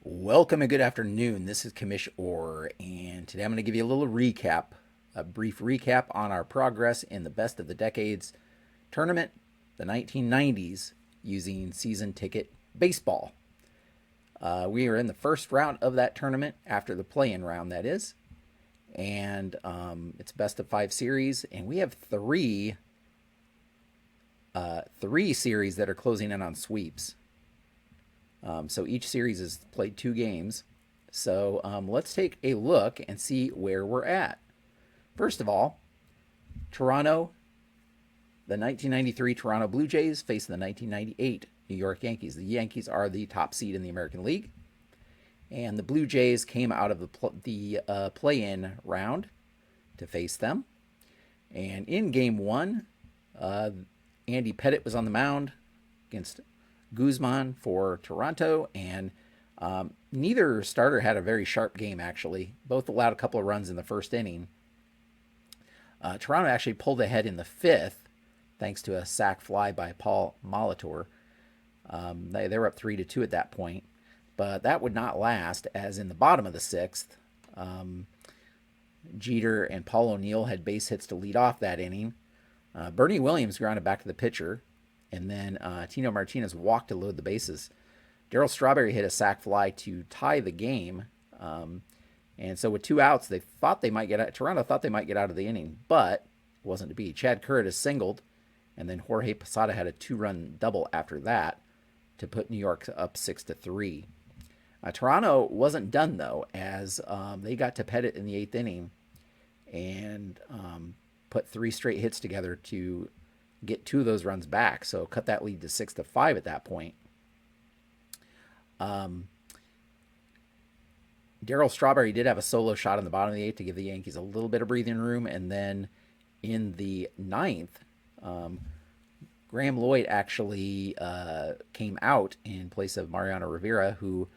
Welcome and good afternoon. This is Commish Orr, and today I'm going to give you a little recap, a brief recap on our progress in the Best of the Decades tournament, the 1990s, using season ticket baseball. We are in the first round of that tournament, after the play-in round, that is, and it's best of five series, and we have three series that are closing in on sweeps. So each series is played two games. So let's take a look and see where we're at. First of all, Toronto, the 1993 Toronto Blue Jays face the 1998 New York Yankees. The Yankees are the top seed in the American League, and the Blue Jays came out of the play-in round to face them. And in game one, Andy Pettitte was on the mound against Guzman for Toronto, and neither starter had a very sharp game, actually. Both allowed a couple of runs in the first inning. Toronto actually pulled ahead in the fifth, thanks to a sac fly by Paul Molitor. They were up 3-2 at that point, but that would not last, as in the bottom of the sixth, Jeter and Paul O'Neill had base hits to lead off that inning. Bernie Williams grounded back to the pitcher, and then Tino Martinez walked to load the bases. Darryl Strawberry hit a sac fly to tie the game. And so with two outs, Toronto thought they might get out of the inning, but it wasn't to be. Chad Curtis singled, and then Jorge Posada had a two-run double after that to put New York up 6-3. Toronto wasn't done, though, as they got to Pettitte in the eighth inning and put three straight hits together to get two of those runs back, so cut that lead to 6-5 at that point. Darryl Strawberry did have a solo shot in the bottom of the eighth to give the Yankees a little bit of breathing room, and then in the ninth, Graham Lloyd actually came out in place of Mariano Rivera, who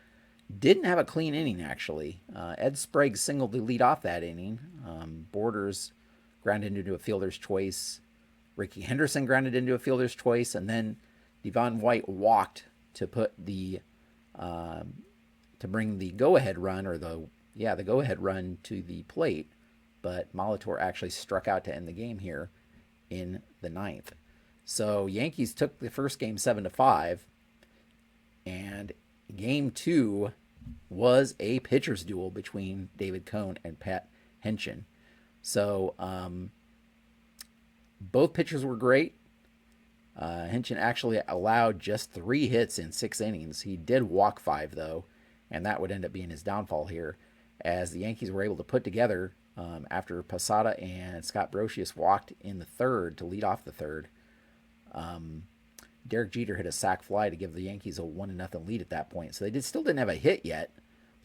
didn't have a clean inning, actually. Ed Sprague singled the lead off that inning. Borders grounded into a fielder's choice. Ricky Henderson grounded into a fielder's choice, and then Devon White walked to put the to bring the go-ahead run, or the go-ahead run to the plate, but Molitor actually struck out to end the game here in the ninth. So Yankees took the first game 7-5, and game two was a pitcher's duel between David Cone and Pat Hentgen. So both pitchers were great. Hentgen actually allowed just 3 hits in 6 innings. He did walk 5, though, and that would end up being his downfall here, as the Yankees were able to put together, after Posada and Scott Brosius walked in the third to lead off the third. Derek Jeter hit a sac fly to give the Yankees a 1-0 lead at that point. So they still didn't have a hit yet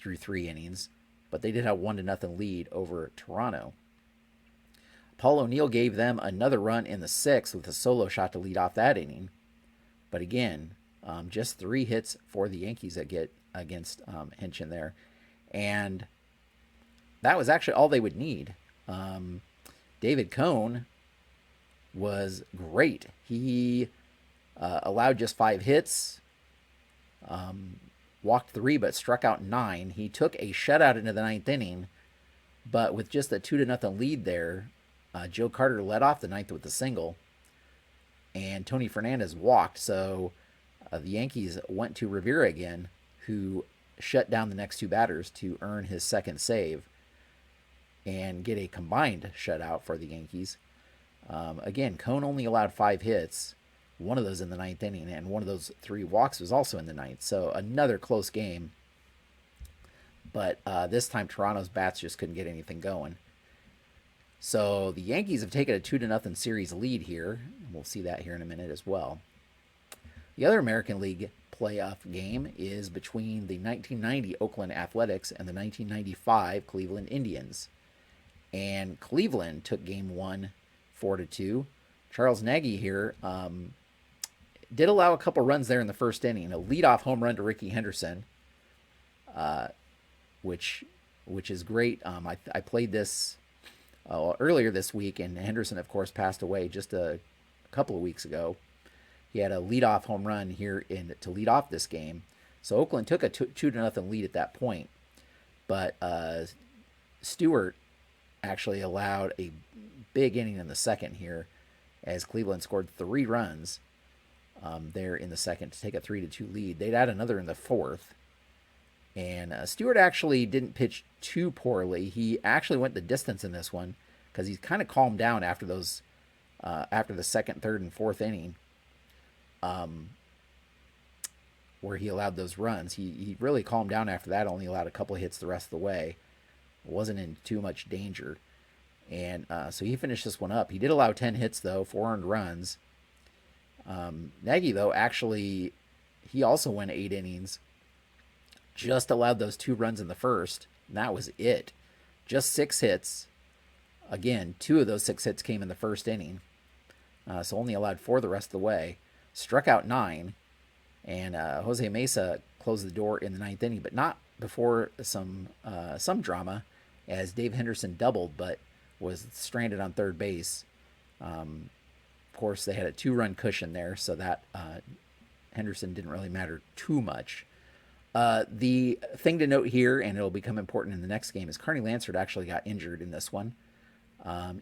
through 3 innings, but they did have a 1-0 lead over Toronto. Paul O'Neill gave them another run in the sixth with a solo shot to lead off that inning. But again, just 3 hits for the Yankees against Hentgen there. And that was actually all they would need. David Cone was great. He allowed just 5 hits, walked 3, but struck out 9. He took a shutout into the ninth inning, but with just a 2-0 lead there, Joe Carter led off the ninth with a single, and Tony Fernandez walked. So the Yankees went to Rivera again, who shut down the next 2 batters to earn his second save and get a combined shutout for the Yankees. Again, Cone only allowed 5 hits, one of those in the ninth inning, and one of those 3 walks was also in the ninth. So another close game. But this time Toronto's bats just couldn't get anything going. So the Yankees have taken a 2-0 series lead here. We'll see that here in a minute as well. The other American League playoff game is between the 1990 Oakland Athletics and the 1995 Cleveland Indians. And Cleveland took game 1 4-2. Charles Nagy here did allow a couple runs there in the first inning. A leadoff home run to Ricky Henderson, which is great. I played this earlier this week, and Henderson, of course, passed away just a couple of weeks ago. He had a leadoff home run here to lead off this game. So Oakland took a 2-0 lead at that point, but Stewart actually allowed a big inning in the second here, as Cleveland scored 3 runs there in the second to take a 3-2 lead. They'd add another in the fourth. And Stewart actually didn't pitch too poorly. He actually went the distance in this one because he's kind of calmed down after those, after the second, third, and fourth inning, where he allowed those runs. He really calmed down after that. Only allowed a couple of hits the rest of the way. Wasn't in too much danger, and so he finished this one up. He did allow 10 hits though, 4 earned runs. Nagy though actually, he also went 8 innings. Just allowed those 2 runs in the first, and that was it. Just 6 hits. Again, 2 of those 6 hits came in the first inning, so only allowed 4 the rest of the way. Struck out 9, and Jose Mesa closed the door in the 9th inning, but not before some drama, as Dave Henderson doubled, but was stranded on third base. Of course, they had a 2-run cushion there, so that Henderson didn't really matter too much. The thing to note here, and it'll become important in the next game, is Carney Lansford actually got injured in this one.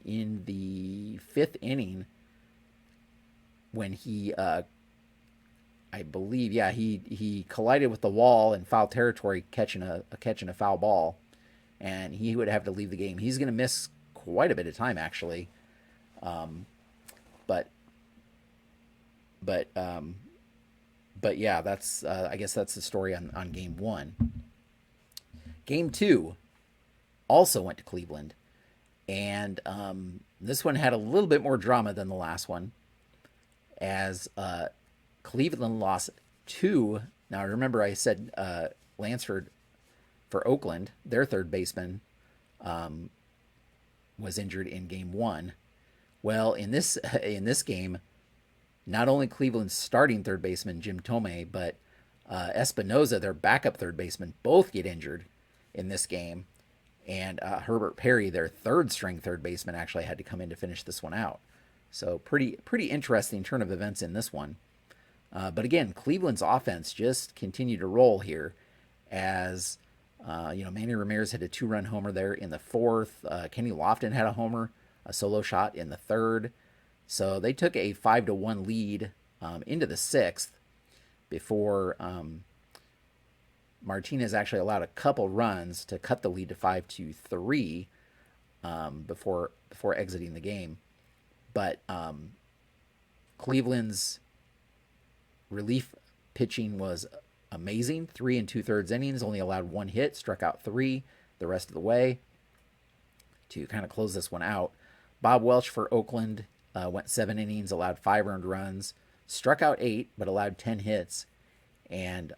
In the 5th inning, when he, I believe, he collided with the wall in foul territory, catching a foul ball, and he would have to leave the game. He's going to miss quite a bit of time, actually. But yeah, that's I guess that's the story on Game 1. Game 2 also went to Cleveland, and this one had a little bit more drama than the last one, as Cleveland lost 2. Now remember, I said Lansford for Oakland, their third baseman, was injured in Game 1. Well, in this game, not only Cleveland's starting third baseman, Jim Thome, but Espinoza, their backup third baseman, both get injured in this game. And Herbert Perry, their third-string third baseman, actually had to come in to finish this one out. So pretty interesting turn of events in this one. But again, Cleveland's offense just continued to roll here, as Manny Ramirez had a 2-run homer there in the 4th. Kenny Lofton had a homer, a solo shot in the 3rd. So they took a 5-1 lead into the 6th before Martinez actually allowed a couple runs to cut the lead to 5-3 before exiting the game. But Cleveland's relief pitching was amazing. 3 2/3 innings, only allowed 1 hit, struck out 3 the rest of the way to kind of close this one out. Bob Welch for Oakland went 7 innings, allowed 5 earned runs, struck out 8, but allowed 10 hits. And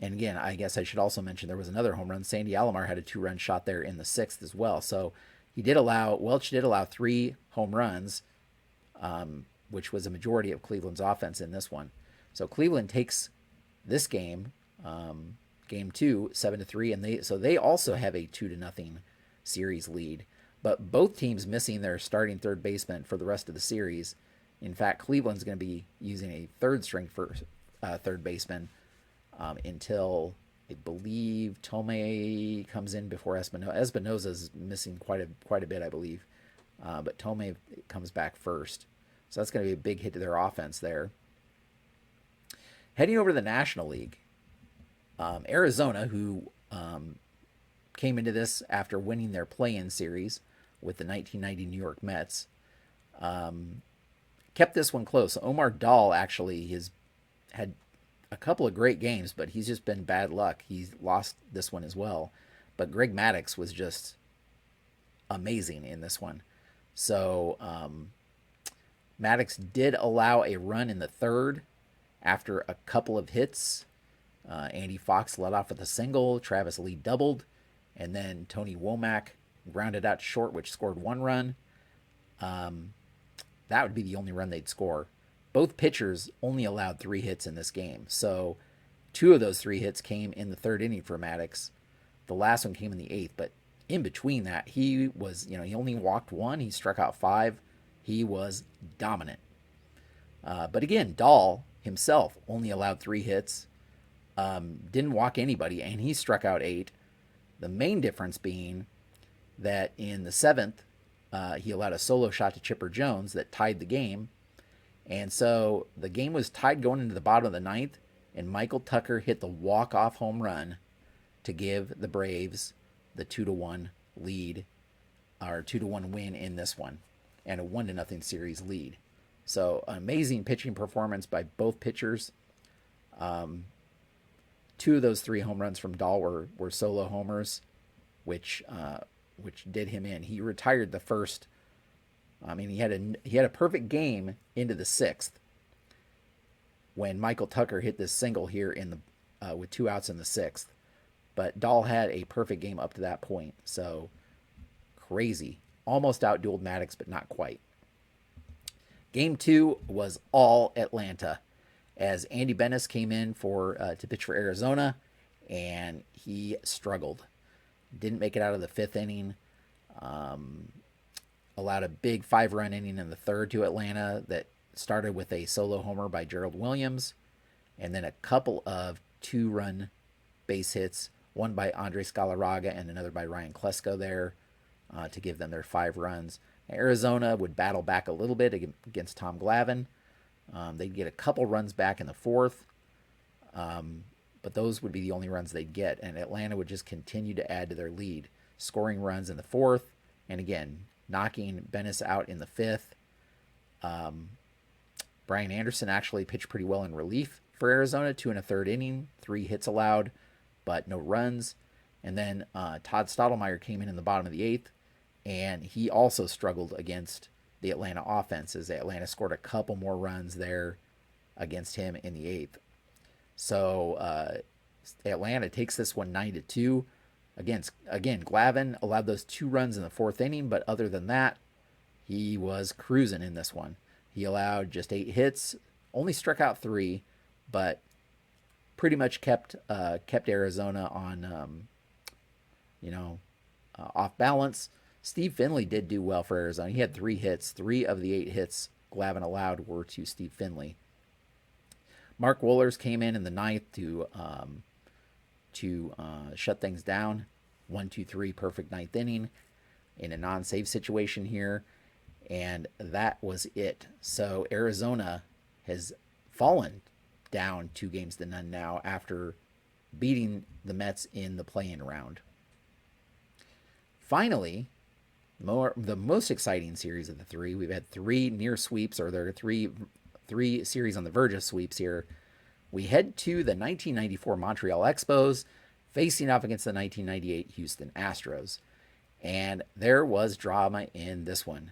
again, I guess I should also mention there was another home run. Sandy Alomar had a 2-run shot there in the 6th as well. So Welch did allow 3 home runs, which was a majority of Cleveland's offense in this one. So Cleveland takes this game, Game 2, 7-3, and they also have a 2-0 series lead. But both teams missing their starting third baseman for the rest of the series. In fact, Cleveland's going to be using a third-string third baseman until, I believe, Thome comes in before Espinoza. Espinoza's missing quite a bit, I believe. But Thome comes back first. So that's going to be a big hit to their offense there. Heading over to the National League, Arizona, who came into this after winning their play-in series with the 1990 New York Mets, kept this one close. Omar Dahl actually has had a couple of great games, but he's just been bad luck. He's lost this one as well. But Greg Maddux was just amazing in this one. So Maddux did allow a run in the 3rd after a couple of hits. Andy Fox led off with a single. Travis Lee doubled. And then Tony Womack grounded out to short, which scored 1 run. That would be the only run they'd score. Both pitchers only allowed 3 hits in this game. So 2 of those 3 hits came in the 3rd inning for Maddux. The last one came in the 8th. But in between that, he was, he only walked 1. He struck out 5. He was dominant. But again, Dahl himself only allowed 3 hits. Didn't walk anybody, and he struck out 8. The main difference being that in the 7th, he allowed a solo shot to Chipper Jones that tied the game. And so the game was tied going into the bottom of the 9th, and Michael Tucker hit the walk-off home run to give the Braves the 2-1 lead, or 2-1 win in this one, and a 1-0 series lead. So amazing pitching performance by both pitchers. 2 of those 3 home runs from Dahl were solo homers, which did him in. He retired the first. I mean, he had a perfect game into the 6th when Michael Tucker hit this single here in the with 2 outs in the 6th. But Dahl had a perfect game up to that point. So crazy. Almost outdueled Maddox, but not quite. Game 2 was all Atlanta, as Andy Benes came in to pitch for Arizona, and he struggled. Didn't make it out of the 5th inning. Allowed a big 5-run inning in the 3rd to Atlanta that started with a solo homer by Gerald Williams, and then a couple of 2-run base hits, one by Andres Galarraga and another by Ryan Klesko there, to give them their 5 runs. Arizona would battle back a little bit against Tom Glavine. They'd get a couple runs back in the 4th, but those would be the only runs they'd get, and Atlanta would just continue to add to their lead, scoring runs in the 4th, and again, knocking Benes out in the 5th. Brian Anderson actually pitched pretty well in relief for Arizona, 2 1/3 inning, 3 hits allowed, but no runs. And then Todd Stottlemyre came in the bottom of the 8th, and he also struggled against the Atlanta offense, as Atlanta scored a couple more runs there against him in the 8th. So Atlanta takes this one 9-2. Again, Glavine allowed those 2 runs in the 4th inning, but other than that, he was cruising in this one. He allowed just 8 hits, only struck out 3, but pretty much kept Arizona on, off balance. Steve Finley did do well for Arizona. He had 3 hits. 3 of the 8 hits Glavine allowed were to Steve Finley. Mark Wohlers came in the 9th to shut things down. 1-2-3, perfect 9th inning in a non-save situation here, and that was it. So Arizona has fallen down 2-0 now after beating the Mets in the play-in round. Finally, the most exciting series of the 3. We've had 3 near sweeps, or there are three series on the verge of sweeps here. We head to the 1994 Montreal Expos, facing off against the 1998 Houston Astros. And there was drama in this one.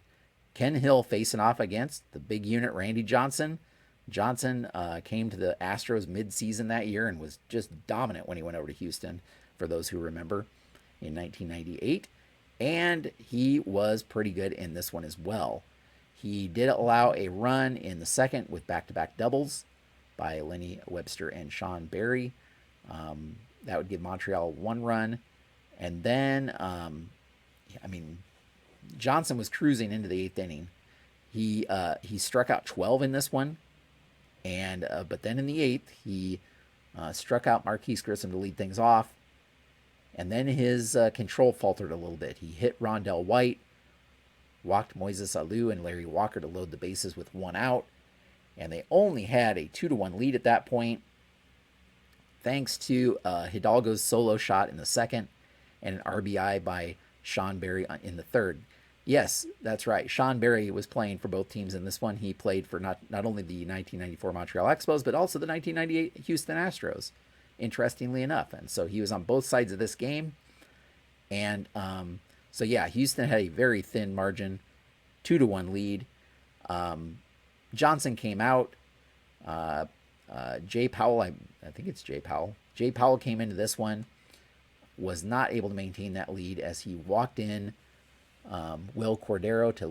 Ken Hill facing off against the big unit Randy Johnson. Johnson came to the Astros mid-season that year and was just dominant when he went over to Houston, for those who remember, in 1998. And he was pretty good in this one as well. He did allow a run in the 2nd with back-to-back doubles by Lenny Webster and Sean Berry. That would give Montreal 1 run. And then, Johnson was cruising into the 8th inning. He struck out 12 in this one. And but then in the 8th, he struck out Marquise Grissom to lead things off. And then his control faltered a little bit. He hit Rondell White, walked Moises Alou and Larry Walker to load the bases with 1 out. And they only had a 2-1 lead at that point, thanks to Hidalgo's solo shot in the 2nd and an RBI by Sean Berry in the 3rd. Yes, that's right. Sean Berry was playing for both teams in this one. He played for not only the 1994 Montreal Expos, but also the 1998 Houston Astros, interestingly enough. And so he was on both sides of this game. And Houston had a very thin margin, 2-1 lead. Johnson came out. Jay Powell, I think it's Jay Powell. Jay Powell came into this one, was not able to maintain that lead as he walked in Will Cordero to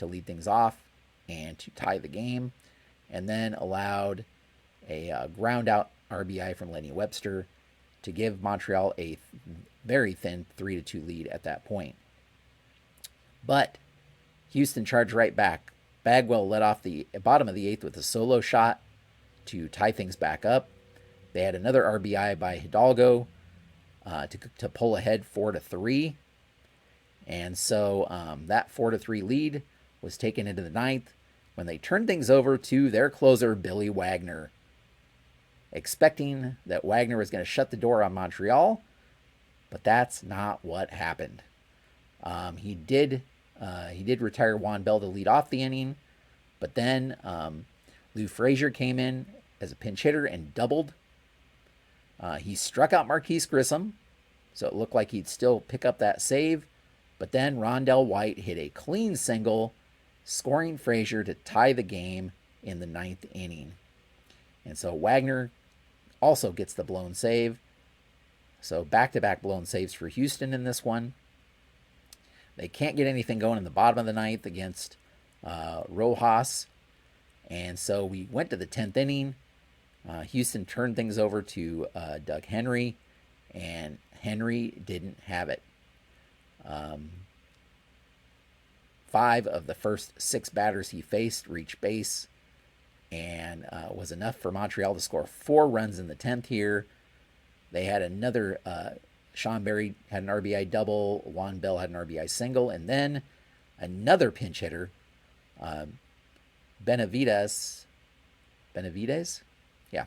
lead things off and to tie the game, and then allowed a ground out RBI from Lenny Webster to give Montreal a very thin 3-2 lead at that point. But Houston charged right back. Bagwell led off the bottom of the 8th with a solo shot to tie things back up. They had another RBI by Hidalgo to pull ahead 4-3. And so that 4-3 lead was taken into the ninth when they turned things over to their closer, Billy Wagner. Expecting that Wagner was going to shut the door on Montreal, but that's not what happened. He did retire Juan Bell to lead off the inning, but then Lou Frazier came in as a pinch hitter and doubled. He struck out Marquise Grissom, so it looked like he'd still pick up that save, but then Rondell White hit a clean single, scoring Frazier to tie the game in the ninth inning. And so Wagner also gets the blown save. So back-to-back blown saves for Houston in this one. They can't get anything going in the bottom of the ninth against Rojas. And so we went to the 10th inning. Houston turned things over to Doug Henry, and Henry didn't have it. 5 of the first 6 batters he faced reached base, and was enough for Montreal to score 4 runs in the 10th here. They had another, Sean Berry had an RBI double, Juan Bell had an RBI single, and then another pinch hitter, Benavides? Yeah.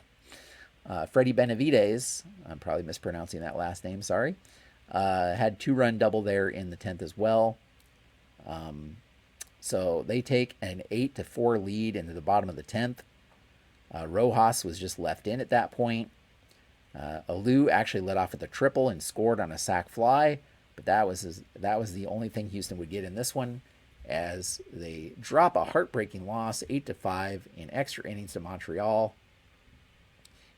Freddie Benavides, I'm probably mispronouncing that last name, sorry, had 2-run double there in the 10th as well. So they take an 8-4 lead into the bottom of the 10th. Rojas was just left in at that point. Alou actually led off with a triple and scored on a sac fly, but that was the only thing Houston would get in this one, as they drop a heartbreaking loss 8-5 in extra innings to Montreal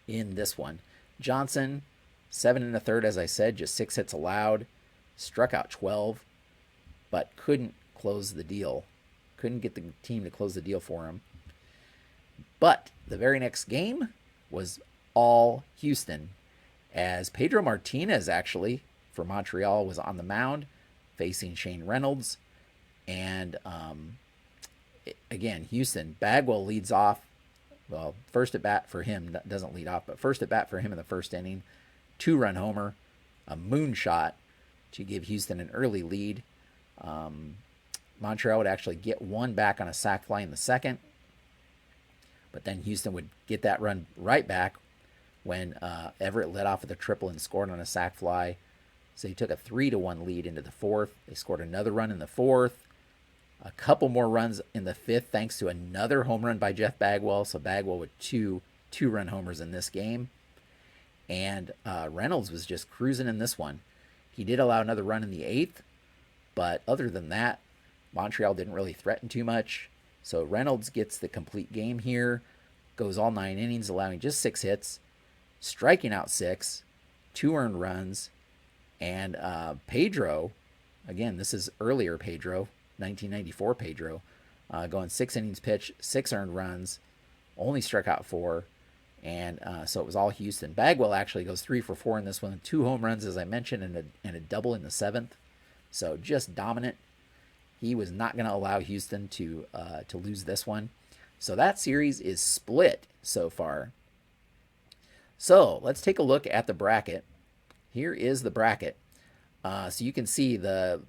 in this one. Johnson, 7 1/3, as I said, just 6 hits allowed, struck out 12, but couldn't close the deal. Couldn't get the team to close the deal for him. But the very next game was all Houston, as Pedro Martinez actually for Montreal was on the mound facing Shane Reynolds. And again, Houston, Bagwell leads off. Well, first at bat for him, doesn't lead off, but first at bat for him in the first inning. 2-run homer, a moonshot to give Houston an early lead. Montreal would actually get 1 back on a sac fly in the second, but then Houston would get that run right back when Everett led off with a triple and scored on a sac fly. So he took a 3-1 lead into the fourth. They scored another run in the fourth, a couple more runs in the fifth thanks to another home run by Jeff Bagwell. So Bagwell with 2-run homers in this game. And Reynolds was just cruising in this one. He did allow another run in the 8th, but other than that, Montreal didn't really threaten too much. So Reynolds gets the complete game here, goes all 9 innings, allowing just 6 hits, striking out 6, 2 earned runs, and Pedro, again, this is earlier Pedro, 1994 Pedro, going 6 innings pitched, 6 earned runs, only struck out 4, and so it was all Houston. Bagwell actually goes 3 for 4 in this one, 2 home runs, as I mentioned, and a double in the 7th. So just dominant. He was not going to allow Houston to lose this one. So that series is split so far. So let's take a look at the bracket. Here is the bracket. So you can see the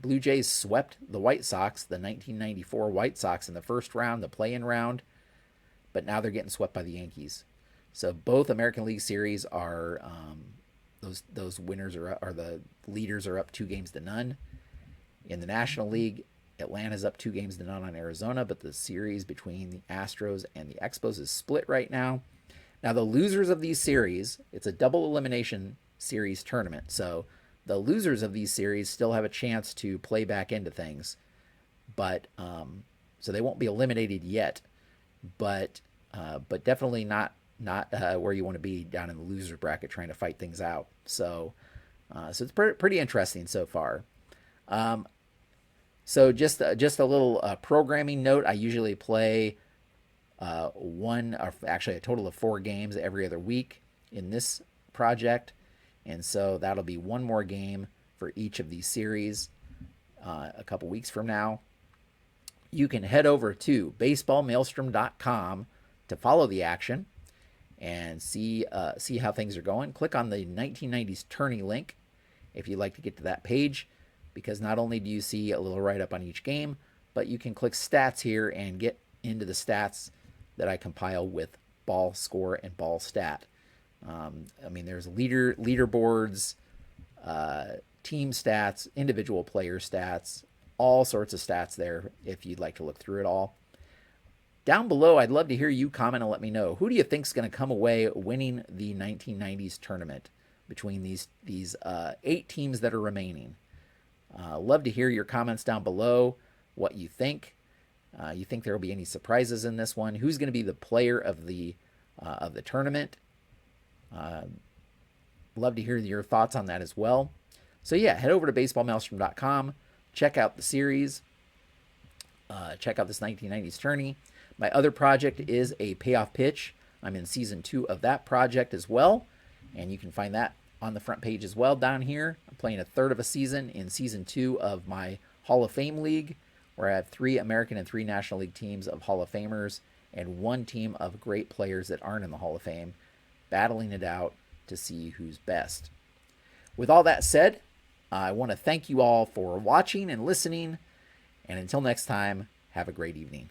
Blue Jays swept the White Sox, the 1994 White Sox in the first round, the play-in round, but now they're getting swept by the Yankees. So both American League series are those winners are the leaders are up 2-0. In the National League, Atlanta's up 2-0 on Arizona, but the series between the Astros and the Expos is split right now. Now, the losers of these series, it's a double elimination series tournament, so the losers of these series still have a chance to play back into things, but so they won't be eliminated yet, but definitely not where you want to be down in the loser bracket trying to fight things out. So it's pretty interesting so far. So just a little programming note. I usually play a total of 4 games every other week in this project, and so that'll be 1 more game for each of these series a couple weeks from now. You can head over to baseballmaelstrom.com to follow the action, and see how things are going. Click on the 1990s tourney link if you'd like to get to that page, because not only do you see a little write-up on each game, but you can click stats here and get into the stats that I compile with ball score and ball stat. I mean, there's leaderboards, team stats, individual player stats, all sorts of stats there if you'd like to look through it all. Down below, I'd love to hear you comment and let me know, who do you think is going to come away winning the 1990s tournament between these 8 teams that are remaining? Love to hear your comments down below, what you think. You think there will be any surprises in this one? Who's going to be the player of the tournament? Love to hear your thoughts on that as well. So yeah, head over to baseballmaelstrom.com, check out the series, check out this 1990s tourney. My other project is a payoff pitch. I'm in season 2 of that project as well, and you can find that on the front page as well down here. I'm playing a third of a season in season 2 of my Hall of Fame League, where I have 3 American and 3 National League teams of Hall of Famers and 1 team of great players that aren't in the Hall of Fame, battling it out to see who's best. With all that said, I want to thank you all for watching and listening, and until next time, have a great evening.